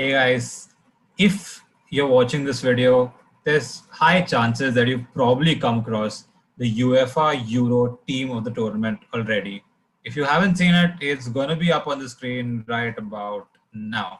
Hey guys, if you're watching this video, there's high chances that you've probably come across the UEFA Euro team of the tournament already. If you haven't seen it, it's going to be up on the screen right about now.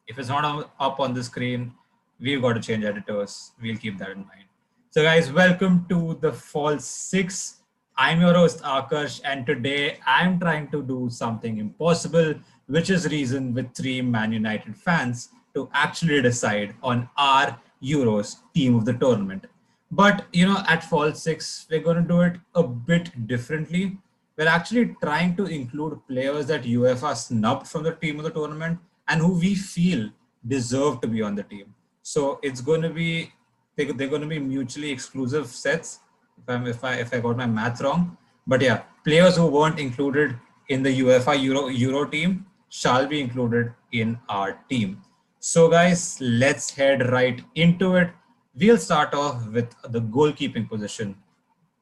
If it's not up on the screen, we've got to change editors. We'll keep that in mind. So guys, welcome to the Fall 6. I'm your host Akash, and today I'm trying to do something impossible, which is reason with three Man United fans to actually decide on our Euros team of the tournament. But at Fall 6, we're going to do it a bit differently. We're actually trying to include players that UEFA snubbed from the team of the tournament and who we feel deserve to be on the team. So it's going to be they're going to be mutually exclusive sets. If I got my math wrong, but yeah, players who weren't included in the UEFA Euro team shall be included in our team. So guys, let's head right into it. We'll start off with the goalkeeping position.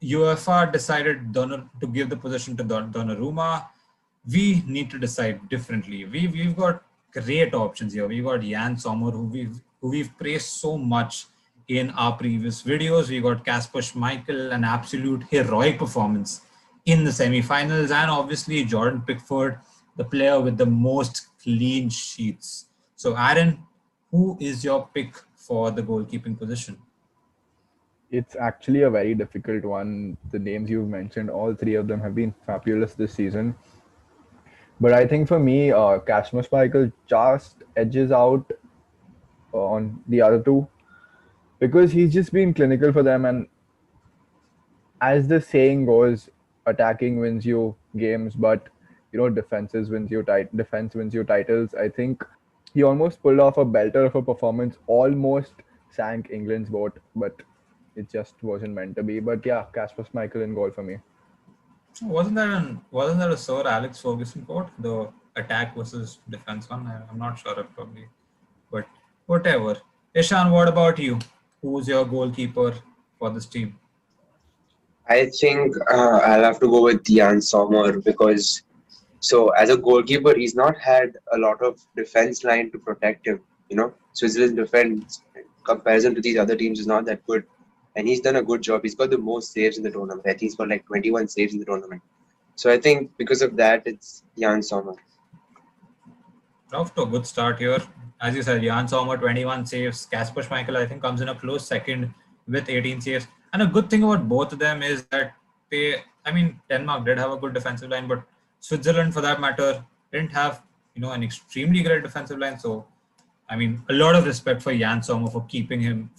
UEFA decided to give the position to Donnarumma. We need to decide differently. We've got great options here. We've got Jan Sommer, who we've praised so much in our previous videos. We got Kasper Schmeichel, an absolute heroic performance in the semi-finals, and obviously Jordan Pickford, the player with the most clean sheets. So Aaron, who is your pick for the goalkeeping position? It's actually a very difficult one. The names you've mentioned, all three of them have been fabulous this season. But I think for me, Kasper Schmeichel just edges out on the other two because he's just been clinical for them. And as the saying goes, attacking wins you games, but defense wins you titles. I think he almost pulled off a belter of a performance, almost sank England's boat, but it just wasn't meant to be. But yeah, Kasper Schmeichel in goal for me. Wasn't that a Sir Alex Ferguson quote? The attack versus defense one? I'm not sure if probably, but whatever. Ishan, what about you? Who's your goalkeeper for this team? I think I'll have to go with Jan Sommer because as a goalkeeper, he's not had a lot of defense line to protect him. Switzerland's defense in comparison to these other teams is not that good, and he's done a good job. He's got the most saves in the tournament. I think he's got like 21 saves in the tournament. So I think because of that, it's Jan Sommer. Off to a good start here. As you said, Jan Sommer, 21 saves. Kasper Schmeichel, I think, comes in a close second with 18 saves. And a good thing about both of them is that Denmark did have a good defensive line, but Switzerland, for that matter, didn't have, an extremely great defensive line. So, a lot of respect for Jan Sommer for keeping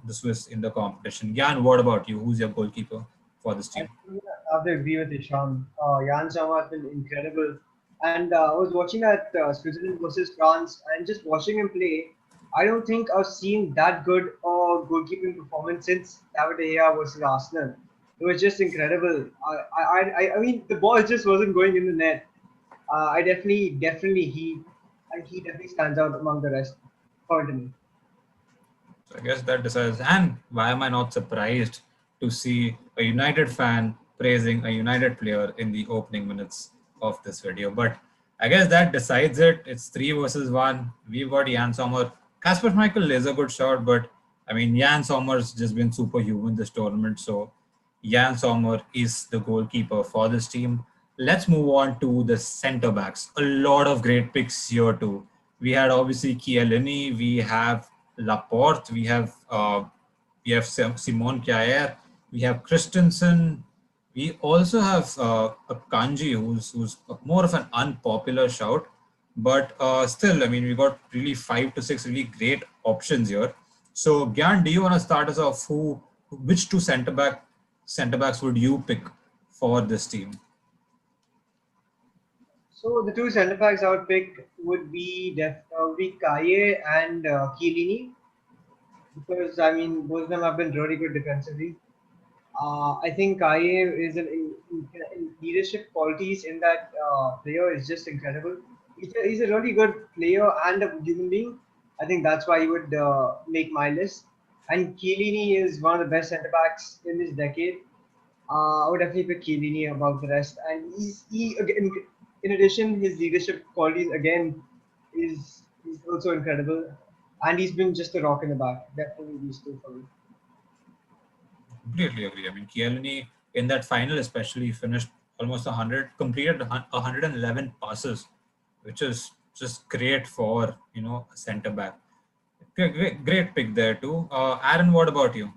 the Swiss in the competition. Jan, what about you? Who's your goalkeeper for this I team? think I have to agree with Ishan. Jan Sama has been incredible. And I was watching that Switzerland versus France and just watching him play. I don't think I've seen that good goalkeeping performance since David De Gea versus Arsenal. It was just incredible. I mean, the ball just wasn't going in the net. I he definitely stands out among the rest, according to me. So I guess that decides. And why am I not surprised to see a United fan praising a United player in the opening minutes of this video? But I guess that decides it. It's 3 versus 1. We've got Jan Sommer. Kasper Schmeichel is a good shot, but Jan Sommer's just been superhuman this tournament. So Jan Sommer is the goalkeeper for this team. Let's move on to the centre backs. A lot of great picks here too. We had obviously Chiellini, we have Laporte, we have Simon Kjaer, we have Christensen. We also have a Kanji who's more of an unpopular shout, but still, we got really 5 to 6 really great options here. So, Gyan, do you want to start us off? Which two centre backs would you pick for this team? So the two centre backs I would pick would be Kaye and Chiellini because both of them have been really good defensively. I think Kaye is in leadership qualities in that player is just incredible. He's a really good player and a human being. I think that's why he would make my list. And Chiellini is one of the best centre backs in this decade. I would definitely pick Chiellini above the rest. And he again, in addition, his leadership qualities again is He's also incredible, and he's been just a rock in the back. Definitely these two for me. Completely agree. I mean, Chiellini in that final especially finished almost 100, completed 111 passes, which is just great for, a centre back. Great pick there too. Aaron, what about you?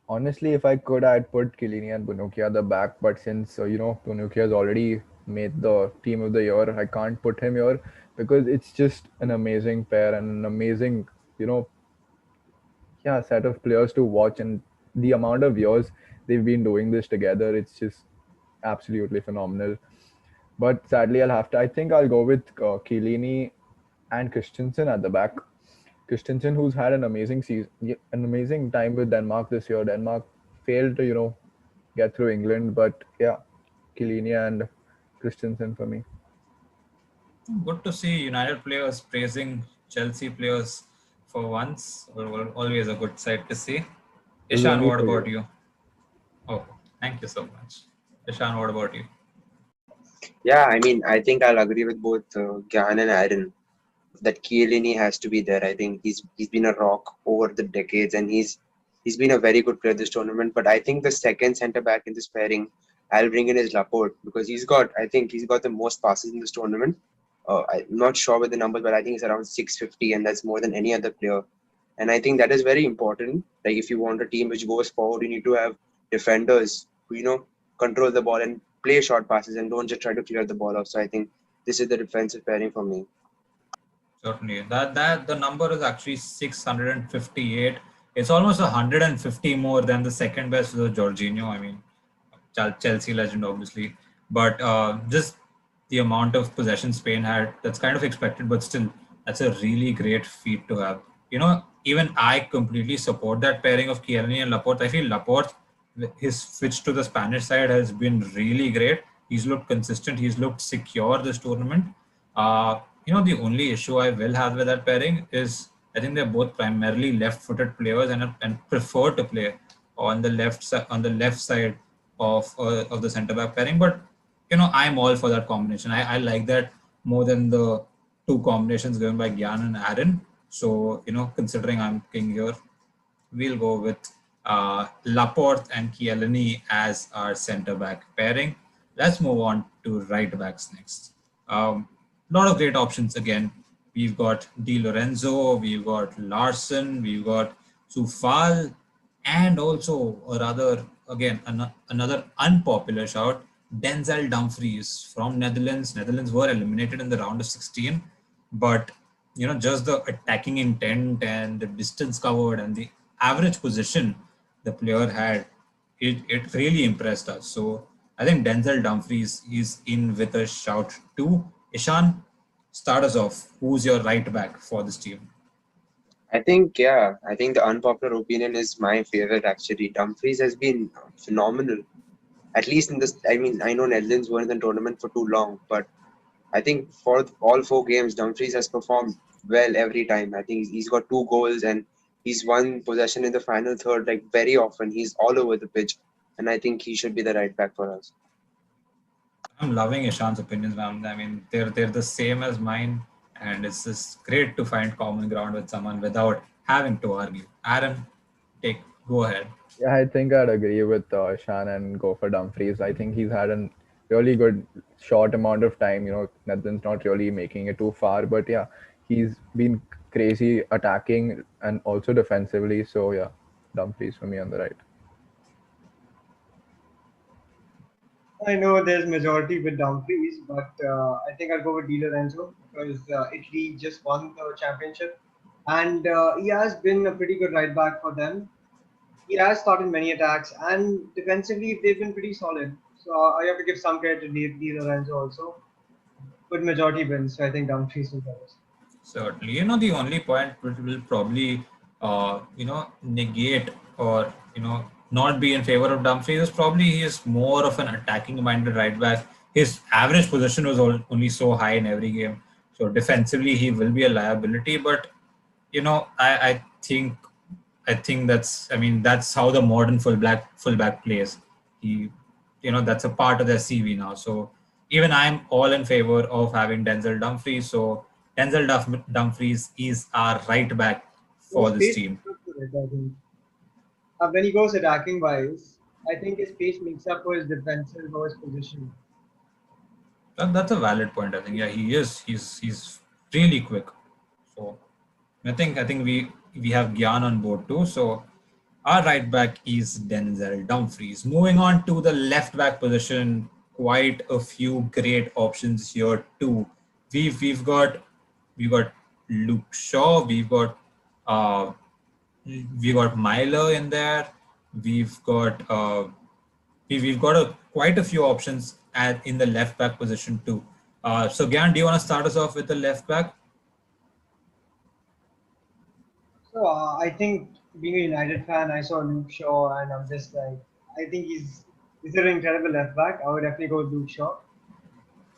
Honestly, if I could, I'd put Kilini and Bunukia at the back. But since Bunukia has already made the team of the year, I can't put him here because it's just an amazing pair and an amazing, you know, yeah, set of players to watch. And the amount of years they've been doing this together, it's just absolutely phenomenal. But sadly, I think I'll go with Chiellini and Christensen at the back. Christensen, who's had an amazing season, an amazing time with Denmark this year. Denmark failed to, get through England, but yeah, Chiellini and Christensen for me. Good to see United players praising Chelsea players for once. Always a good sight to see. This is Ishan, only what for about you. you? Oh, thank you so much. Ishan, what about you? Yeah, I mean, I think I'll agree with both Gyan and Aaron that Chiellini has to be there. I think he's been a rock over the decades, and he's been a very good player this tournament. But I think the second centre back in this pairing, I'll bring in is Laporte because I think he's got the most passes in this tournament. I'm not sure with the numbers, but I think it's around 650, and that's more than any other player. And I think that is very important. Like if you want a team which goes forward, you need to have defenders who control the ball and play short passes and don't just try to clear the ball off. So I think this is the defensive pairing for me. Certainly. That the number is actually 658. It's almost 150 more than the second best was Jorginho. I mean, Chelsea legend, obviously. But just the amount of possession Spain had, that's kind of expected, but still, that's a really great feat to have. Even I completely support that pairing of Chiellini and Laporte. I feel Laporte, his switch to the Spanish side has been really great. He's looked consistent. He's looked secure this tournament. The only issue I will have with that pairing is I think they're both primarily left-footed players and prefer to play on the left side of the centre back pairing. But I'm all for that combination. I like that more than the two combinations given by Gyan and Aaron. So considering I'm king here, we'll go with Laporte and Chiellini as our centre back pairing. Let's move on to right backs next. Lot of great options again. We've got Di Lorenzo, we've got Larson, we've got Sufal, and also, or rather, again, another unpopular shout, Denzel Dumfries from Netherlands. Netherlands were eliminated in the round of 16, but just the attacking intent and the distance covered and the average position the player had, it really impressed us. So I think Denzel Dumfries is in with a shout too. Ishan, start us off. Who's your right back for this team? I think the unpopular opinion is my favorite actually. Dumfries has been phenomenal. At least in this, I mean, I know Netherlands weren't in the tournament for too long, but I think for all four games, Dumfries has performed well every time. I think he's got 2 goals and he's won possession in the final third like very often. He's all over the pitch, and I think he should be the right back for us. I'm loving Ishan's opinions, man. I mean, they're the same as mine, and it's just great to find common ground with someone without having to argue. Aaron, go ahead. Yeah, I think I'd agree with Shan and go for Dumfries. I think he's had a really good short amount of time. Netherlands not really making it too far, but yeah, he's been crazy attacking and also defensively. So yeah, Dumfries for me on the right. I know there's majority with Dumfries, but I think I'll go with Di Lorenzo because Italy just won the championship, and he has been a pretty good right back for them. He has started many attacks, and defensively they've been pretty solid. So I have to give some credit to Di Lorenzo also. Good majority wins, so I think Dumfries will get it. Certainly. The only point which will probably, negate or, not be in favor of Dumfries is probably he is more of an attacking minded right back. His average position was only so high in every game. So defensively, he will be a liability. But, I think that's how the modern fullback plays. He, that's a part of their CV now. So even I'm all in favor of having Denzel Dumfries. So Dumfries is our right back His for this pace team. makes up for it, I think. When he goes attacking wise, I think his pace makes up for his defensive or his position. That's a valid point. I think yeah, he is. He's really quick. So I think we have Gyan on board too. So our right back is Denzel Dumfries. Moving on to the left back position, quite a few great options here too. We've got Luke Shaw. Uh, we got Myler in there. We've got we've got quite a few options in the left back position too. So Gyan, do you want to start us off with the left back? So I think being a United fan, I saw Luke Shaw, and I'm just like, I think he's an incredible left back. I would definitely go with Luke Shaw.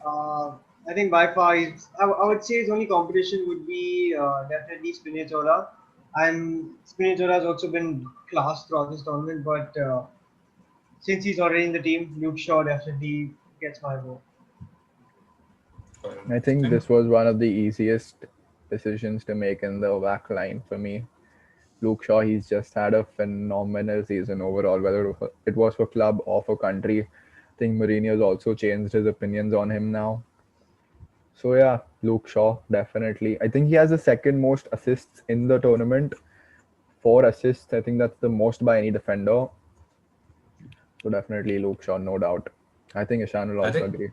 I think by far, I would say his only competition would be definitely Spinazzola. And Spinazzola has also been class throughout this tournament, but since he's already in the team, Luke Shaw definitely gets my vote. I think this was one of the easiest decisions to make in the back line for me. Luke Shaw, he's just had a phenomenal season overall, whether it was for club or for country. I think Mourinho's also changed his opinions on him now. So yeah, Luke Shaw, definitely. I think he has the second most assists in the tournament. 4 assists. I think that's the most by any defender. So definitely Luke Shaw, no doubt. I think Ishan will I also think agree.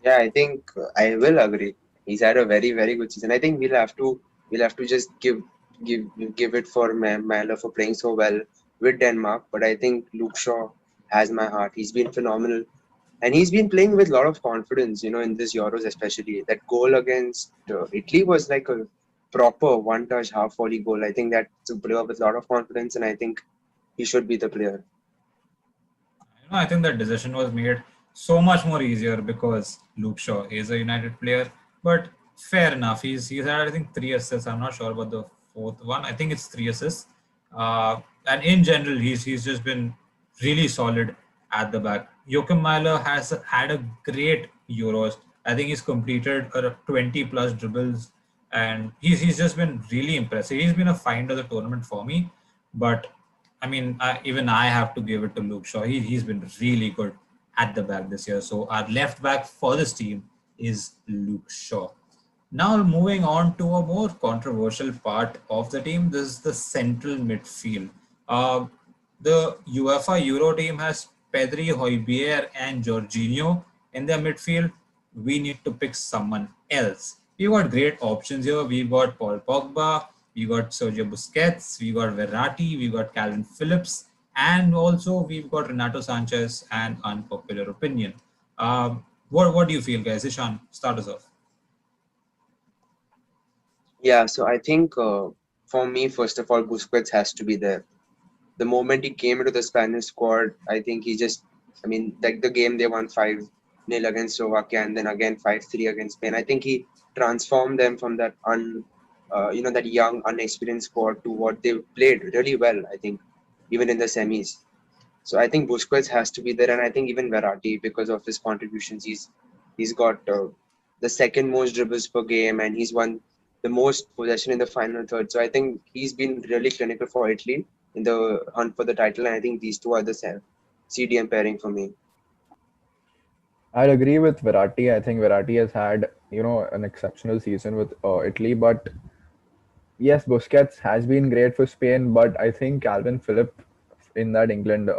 Yeah, I think I will agree. He's had a very, very good season. I think we'll have to just give give it for Malo for playing so well with Denmark. But I think Luke Shaw has my heart. He's been phenomenal, and he's been playing with a lot of confidence. In this Euros especially. That goal against Italy was like a proper one-touch half volley goal. I think that's a player with a lot of confidence, and I think he should be the player. I think that decision was made so much more easier because Luke Shaw is a United player. But fair enough, he's had I think 3 assists. I'm not sure about the fourth one. I think it's 3 assists. And in general, he's just been really solid at the back. Joachim Myler has had a great Euros. I think he's completed 20 plus dribbles, and he's just been really impressive. He's been a find of the tournament for me. But I mean, even I have to give it to Luke Shaw. He's been really good at the back this year. So our left back for this team is Luke Shaw. Now moving on to a more controversial part of the team, this is the central midfield. Uh, the UEFA Euro team has Pedri, Højbjerg, and Jorginho in their midfield. We need to pick someone else. We've got great options here. We've got Paul Pogba, we got Sergio Busquets, we got Verratti, we got Calvin Phillips, and also we've got Renato Sanchez and unpopular opinion. What do you feel, guys? Ishan, start us off. Yeah, so I think for me, first of all, Busquets has to be there. The moment he came into the Spanish squad, I think he just, I mean, like the game they won 5-0 against Slovakia and then again 5-3 against Spain. I think he transformed them from that that young, unexperienced squad to what they played really well. I think even in the semis. So I think Busquets has to be there, and I think even Verratti because of his contributions, he's got the second most dribbles per game, and he's won the most possession in the final third. So I think he's been really clinical for Italy in the hunt for the title, and I think these two are the CDM pairing for me. I'd agree with Verratti. I think Verratti has had, an exceptional season with Italy. But yes, Busquets has been great for Spain. But I think Calvin Phillips in that England,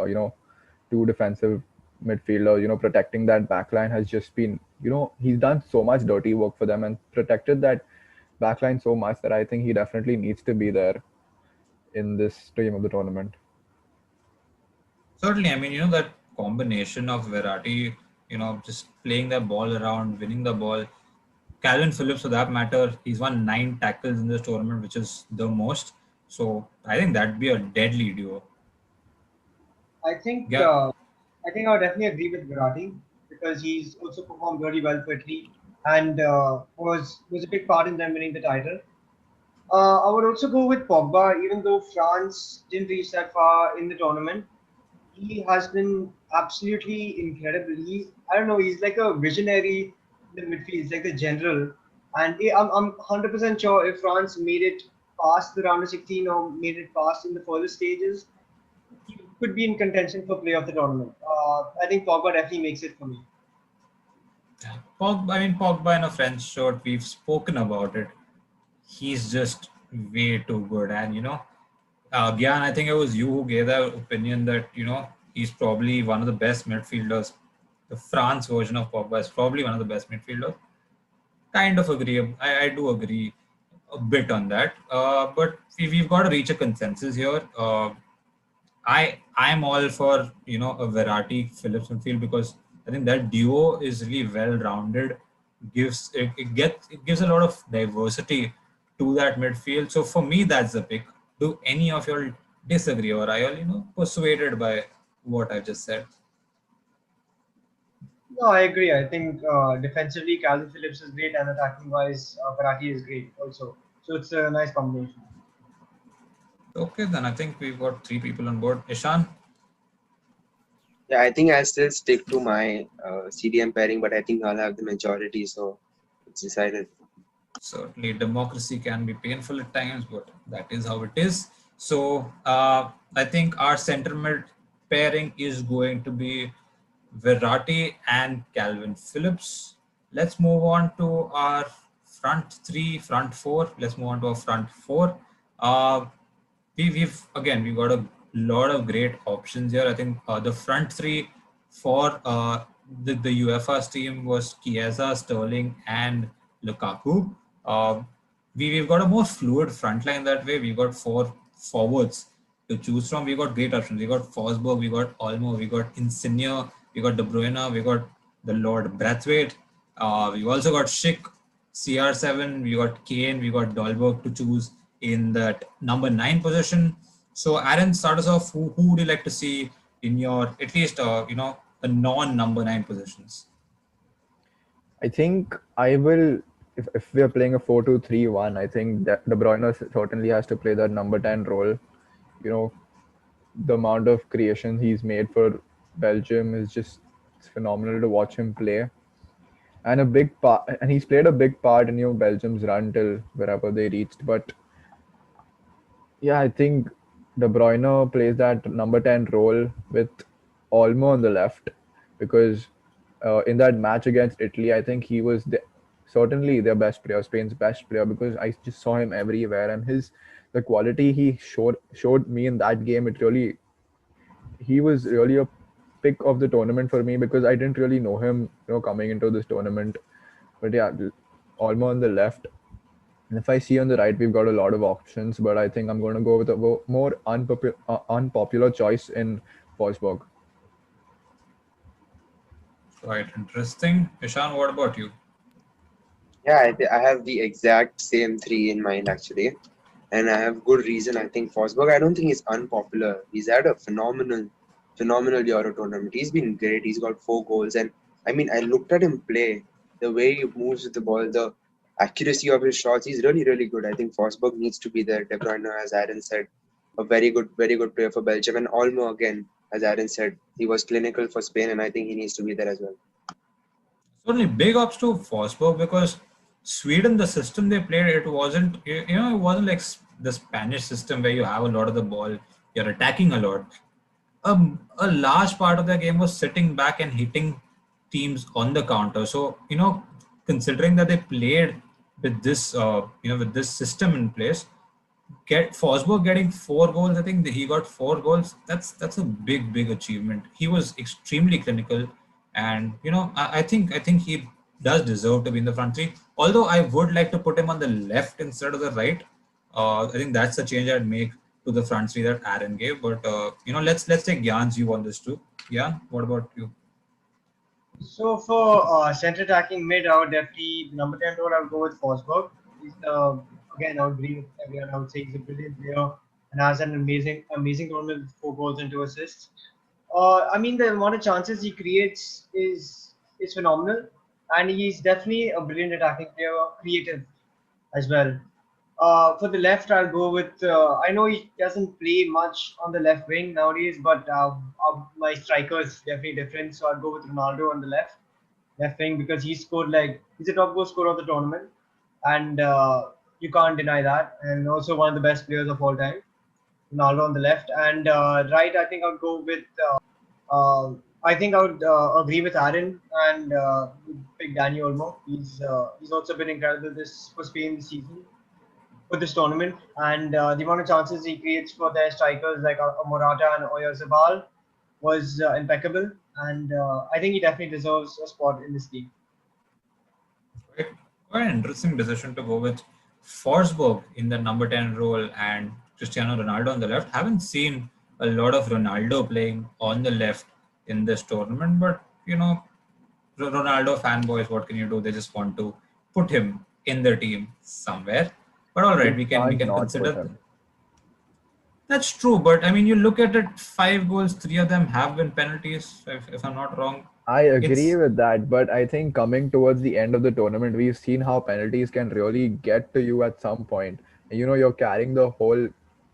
two defensive midfielder, protecting that backline has just been, he's done so much dirty work for them and protected that backline so much that I think he definitely needs to be there in this team of the tournament. Certainly, I mean, that combination of Verratti, just playing the ball around, winning the ball. Calvin Phillips, for that matter, he's won 9 tackles in this tournament, which is the most. So I think that'd be a deadly duo. I think Yeah, uh, I think I would definitely agree with Virati because he's also performed really well for Italy and was a big part in them winning the title. I would also go with Pogba, even though France didn't reach that far in the tournament. He has been absolutely incredible. I don't know, he's like a visionary in the midfield. He's like the general. And I'm 100% sure if France made it past the round of 16 or made it past in the further stages, he could be in contention for play of the tournament. I think Pogba definitely makes it for me. Pogba in a French shirt, we've spoken about it. He's just way too good. And Gyan, I think it was you who gave that opinion that he's probably one of the best midfielders. The France version of Pogba is probably one of the best midfielders. Kind of agree. I do agree a bit on that. But we've got to reach a consensus here. I'm all for a Verratti Phillips midfield because I think that duo is really well rounded. It gives a lot of diversity to that midfield. So for me, that's the pick. Do any of you all disagree, or are you all persuaded by what I just said? No, I agree. I think defensively, Calvin Phillips is great, and attacking wise, Verratti is great also. So it's a nice combination. Okay, then I think we've got three people on board. Ishan, Yeah, I think I still stick to my CDM pairing, but I think I'll have the majority, so it's decided. certainly democracy can be painful at times, but that is how it is. So I think our center mid pairing is going to be Verratti and Calvin Phillips. Let's move on to our front three, front four. Let's move on to our front four. Uh, we've got a lot of great options here. I think the front three for the UEFA's team was Chiesa, Sterling, and Lukaku. Uh, we've got a more fluid front line that way. We've got four forwards to choose from. We got great options. We got Forsberg, we got Olmo, we got Insigne, we got De Bruyne, we got the Lord Braithwaite. We've also got Schick, CR7, we got Kane, we got Dolberg to choose in that number 9 position. So, Aaron, start us off. Who would you like to see in your at least the non number 9 positions? I think I will. If we are playing a 4-2-3-1, I think that De Bruyne certainly has to play that number 10 role. You know, the amount of creation he's made for Belgium is just it's phenomenal to watch him play. And a big part, and he's played a big part in Belgium's run till wherever they reached. But yeah, I think De Bruyne plays that number 10 role with Olmo on the left because in that match against Italy, I think he was certainly their best player, Spain's best player, because I just saw him everywhere and the quality he showed me in that game. He was really a pick of the tournament for me because I didn't really know him, coming into this tournament. But yeah, Olmo on the left. And if I see on the right, we've got a lot of options, but I think I'm going to go with a more unpopular choice in Forsberg. Quite interesting. Ishan, what about you? Yeah, I have the exact same three in mind actually, and I have good reason. I think Forsberg. I don't think he's unpopular. He's had a phenomenal Euro tournament. He's been great. He's got 4 goals, and I mean, I looked at him play. The way he moves with the ball, the accuracy of his shots. He's really good. I think Forsberg needs to be there. De Bruyne, as Aaron said, a very good player for Belgium, and Olmo again, as Aaron said, he was clinical for Spain, and I think he needs to be there as well. Certainly, big ups to Forsberg because Sweden, the system they played, it wasn't it wasn't like the Spanish system where you have a lot of the ball, you're attacking a lot. A large part of the game was sitting back and hitting teams on the counter. So considering that they played with this with this system in place, get Forsberg getting 4 goals. I think he got 4 goals. That's a big achievement. He was extremely clinical, and I think he does deserve to be in the front three. Although I would like to put him on the left instead of the right. I think that's the change I'd make to the front three that Aaron gave. But let's take Gyan's view on this too. Gyan, what about you? So for center attacking mid, I would definitely number 10 role. I would go with Forsberg. He's again, I would agree with everyone. I would say he's a brilliant player and has an amazing tournament with 4 goals and 2 assists. I mean, the amount of chances he creates is phenomenal, and he's definitely a brilliant attacking player, creative as well. For the left, I'll go with. I know he doesn't play much on the left wing nowadays, but my striker is definitely different. So I'll go with Ronaldo on the left wing because he scored like he's a top goal scorer of the tournament. and you can't deny that. And also one of the best players of all time, Ronaldo on the left, and right. I think I'll go with. I think I would agree with Aaron and pick Dani Olmo. He's also been incredible this for Spain this season for this tournament, and the amount of chances he creates for their strikers like Morata and Oyarzabal was impeccable, and I think he definitely deserves a spot in this team. Quite, quite an interesting decision to go with Forsberg in the number 10 role and Cristiano Ronaldo on the left. Haven't seen a lot of Ronaldo playing on the left in this tournament, but Ronaldo fanboys, what can you do? They just want to put him in the team somewhere. But all right, You we can't can not consider put him. that's true. But I mean, you look at it, 5 goals, 3 of them have been penalties. If I'm not wrong, I agree it's with that, but I think coming towards the end of the tournament, we've seen how penalties can really get to you at some point. And you're carrying the whole,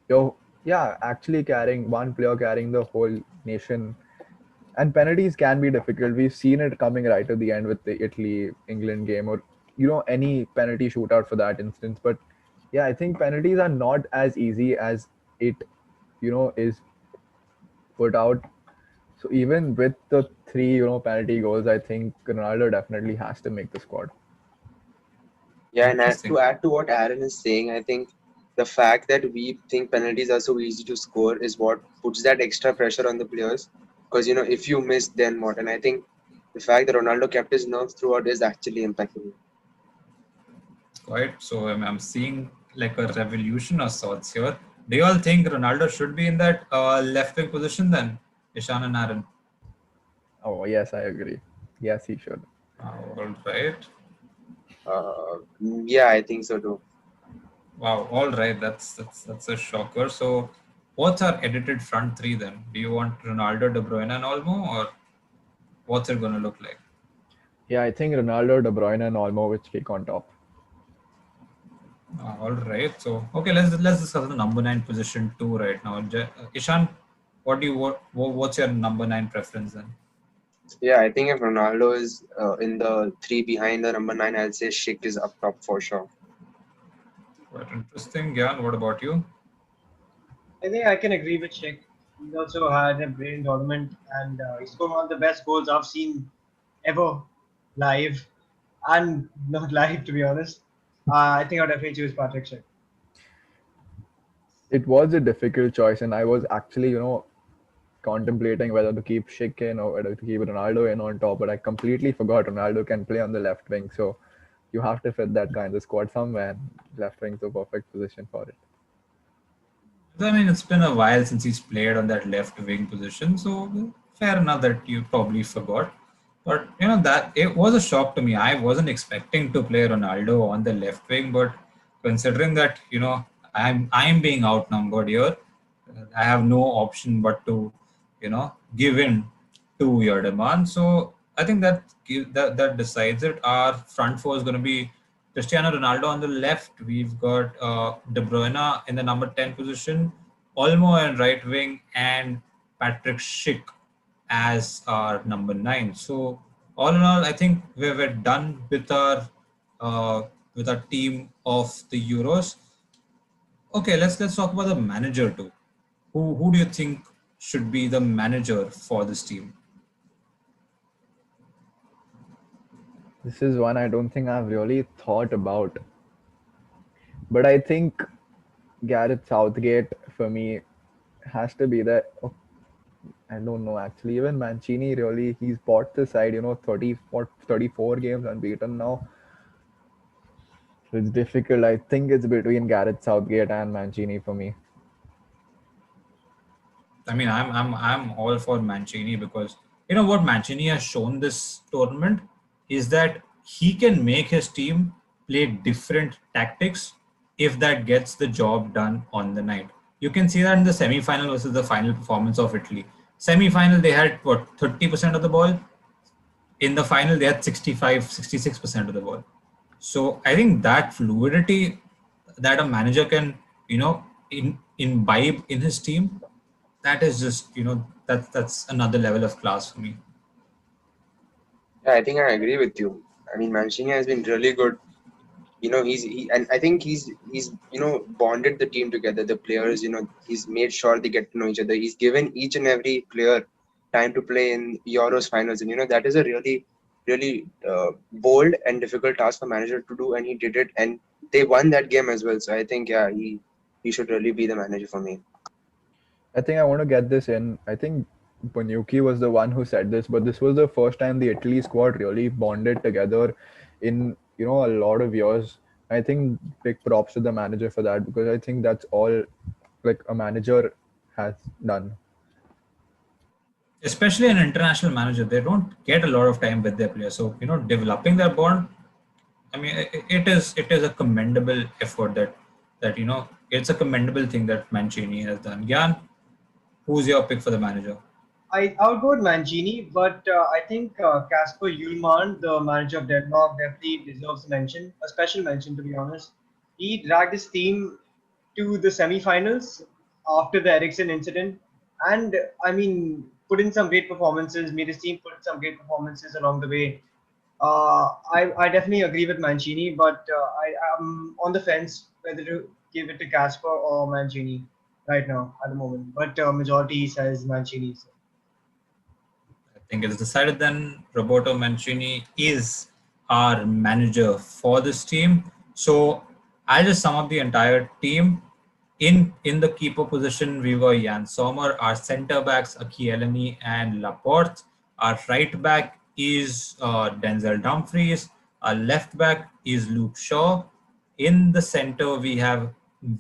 you're, yeah, actually carrying one player carrying the whole nation. And penalties can be difficult. We've seen it coming right at the end with the Italy England game, or any penalty shootout for that instance. But yeah, I think penalties are not as easy as it is put out. So even with the three, penalty goals, I think Ronaldo definitely has to make the squad. Yeah, and to interesting. add to what Aaron is saying, I think the fact that we think penalties are so easy to score is what puts that extra pressure on the players. Because if you miss, then what? And I think the fact that Ronaldo kept his nerve throughout is actually impeccable. Quite. So I'm seeing like a revolution of sorts here. Do you all think Ronaldo should be in that left wing position then, Ishan and Aaron? Oh yes, I agree. Yes, he should. All right. Yeah, I think so too. Wow. All right. That's a shocker. So, what's our edited front three then? Do you want Ronaldo, De Bruyne, and Olmo, or what's it going to look like? Yeah, I think Ronaldo, De Bruyne, and Olmo will speak on top. All right. So, okay, let's discuss the number 9 position too right now. Ishan, what's your number 9 preference then? Yeah, I think if Ronaldo is in the three behind the number nine, I'll say Schick is up top for sure. Quite interesting. Gyan, what about you? I think I can agree with Sheikh. He's also had a brilliant tournament, and he scored one of the best goals I've seen ever live, and not live to be honest. I think I'll definitely choose Patrick Sheikh. It was a difficult choice, and I was actually, contemplating whether to keep Schick in or whether to keep Ronaldo in on top. But I completely forgot Ronaldo can play on the left wing, so you have to fit that kind of squad somewhere. Left wing's the perfect position for it. I mean, it's been a while since he's played on that left wing position, so fair enough that you probably forgot. But that it was a shock to me. I wasn't expecting to play Ronaldo on the left wing, but considering that I'm being outnumbered here, I have no option but to give in to your demand. So I think that decides it. Our front four is going to be Cristiano Ronaldo on the left. We've got De Bruyne in the number 10 position, Olmo in right wing, and Patrick Schick as our number 9. So all in all, I think we're done uh, with our team of the Euros. Okay, let's talk about the manager too. Who do you think should be the manager for this team? This is one I don't think I've really thought about, but I think Gareth Southgate for me has to be there. Oh, I don't know actually. Even Mancini really, he's bought the side, 34 games unbeaten now. So it's difficult. I think it's between Gareth Southgate and Mancini for me. I mean, I'm all for Mancini because what Mancini has shown this tournament is that he can make his team play different tactics if that gets the job done on the night. You can see that in the semi-final versus the final performance of Italy. Semi-final they had what 30% of the ball. In the final they had 65, 66% of the ball. So I think that fluidity that a manager can imbibe in his team, that is just that's another level of class for me. Yeah, I think I agree with you. I mean, Mancini has been really good And I think he's bonded the team together. The players, he's made sure they get to know each other. He's given each and every player time to play in Euros finals, and that is a really bold and difficult task for manager to do, and he did it, and they won that game as well. So I think yeah, he should really be the manager for me. I think I want to get this in. I think Bonucci was the one who said this, but this was the first time the Italy squad really bonded together in a lot of years. I think big props to the manager for that, because I think that's all like a manager has done. Especially an international manager, they don't get a lot of time with their players. So developing their bond, I mean, it is a commendable effort that it's a commendable thing that Mancini has done. Gyan, who's your pick for the manager? I would go with Mancini, but I think Casper Ullman, the manager of Denmark, definitely deserves a mention, a special mention to be honest. He dragged his team to the semi-finals after the Ericsson incident, and I mean, put in some great performances, made his team put in some great performances along the way. I definitely agree with Mancini, but I am on the fence whether to give it to Casper or Mancini right now at the moment. But majority says Mancini. So. I think it is decided then. Roberto Mancini is our manager for this team. So I'll just sum up the entire team. In the keeper position, we were Jan Sommer. Our centre backs, Akielani and Laporte. Our right back is Denzel Dumfries. Our left back is Luke Shaw. In the centre, we have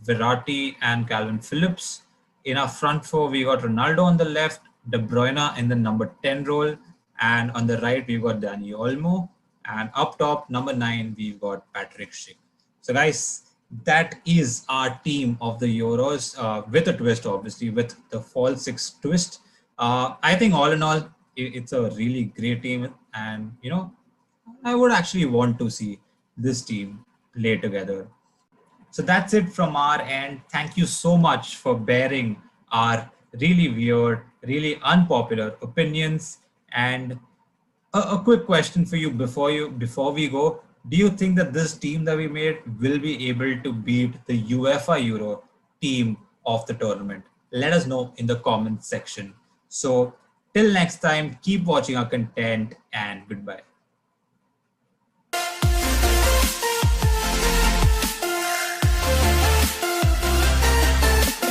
Verratti and Calvin Phillips. In our front four, we got Ronaldo on the left, De Bruyne in the number 10 role, and on the right, we've got Dani Olmo. And up top, number 9, we've got Patrick Schick. So, guys, that is our team of the Euros with a twist, obviously, with the fall 6 twist. I think all in all, it's a really great team. And, I would actually want to see this team play together. So that's it from our end. Thank you so much for bearing our really weird, really unpopular opinions. And a quick question for you before we go. Do you think that this team that we made will be able to beat the UEFA Euro team of the tournament? Let us know in the comments section. So till next time, keep watching our content and goodbye.